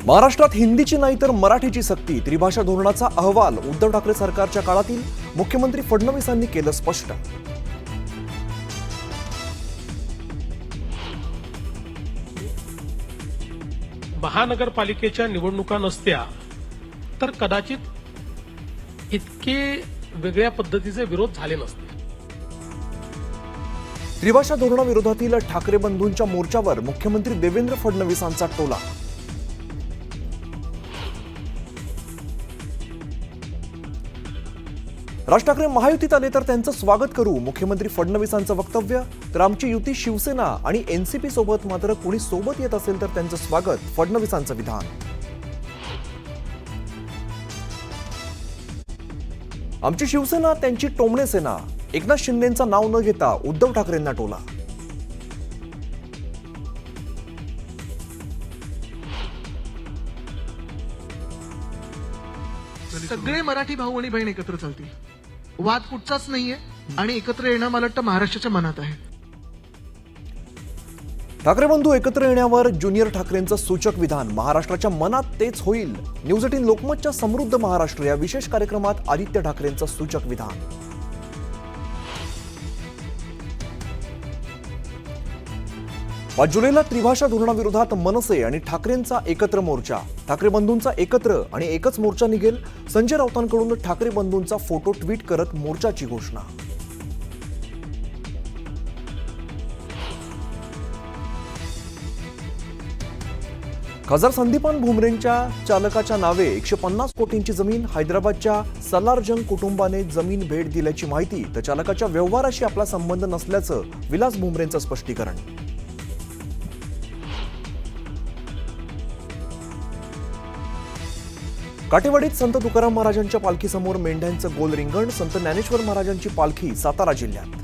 महाराष्ट्रात हिंदीची नाही तर मराठीची सक्ती, त्रिभाषा धोरणाचा अहवाल उद्धव ठाकरे सरकारच्या काळातील मुख्यमंत्री फडणवीसांनी केलं स्पष्ट. महानगरपालिकेच्या निवडणुका नसत्या तर कदाचित इतके वेगळ्या पद्धतीचे विरोध झाले नसते. त्रिभाषा धोरणाविरोधातील ठाकरे बंधूंच्या मोर्चावर मुख्यमंत्री देवेंद्र फडणवीसांचा टोला. राज ठाकरे महायुतीत आले तर त्यांचं स्वागत करू, मुख्यमंत्री फडणवीसांचं वक्तव्य. तर आमची युती शिवसेना आणि एनसीपी सोबत, मात्र कुणी सोबत येत असेल तर त्यांचं स्वागत, फडणवीसांचं विधान. आमची शिवसेना त्यांची टोमणे सेना, एकनाथ शिंदेंचं नाव न घेता उद्धव ठाकरेंना टोला. सगळे मराठी भाऊ आणि बहीण एकत्र चालतील, वाद कुठचाच नाहीये आणि एकत्र येणं मला वाटतं महाराष्ट्राच्या मनात आहे. ठाकरे बंधू एकत्र येण्यावर ज्युनियर ठाकरेंचं सूचक विधान, महाराष्ट्राच्या मनात तेच होईल. न्यूज 18 लोकमतच्या समृद्ध महाराष्ट्र या विशेष कार्यक्रमात आदित्य ठाकरेंचं सूचक विधान. 5 जुलैला त्रिभाषा धोरणाविरोधात मनसे आणि ठाकरेंचा एकत्र मोर्चा, ठाकरे बंधूंचा एकत्र आणि एकच मोर्चा निघेल. संजय राऊतांकडून ठाकरे बंधूंचा फोटो ट्विट करत मोर्चाची घोषणा. खासदार संदीपान भुमरेंच्या चालकाच्या नावे 150 कोटींची जमीन, हैदराबादच्या सलारजंग कुटुंबाने जमीन भेट दिल्याची माहिती, तर चालकाच्या व्यवहाराशी आपला संबंध नसल्याचं विलास भुमरेंचं स्पष्टीकरण. काटेवाडीत संत तुकाराम महाराजांच्या पालखीसमोर मेंढ्यांचं गोल रिंगण, संत ज्ञानेश्वर महाराजांची पालखी सातारा जिल्ह्यात.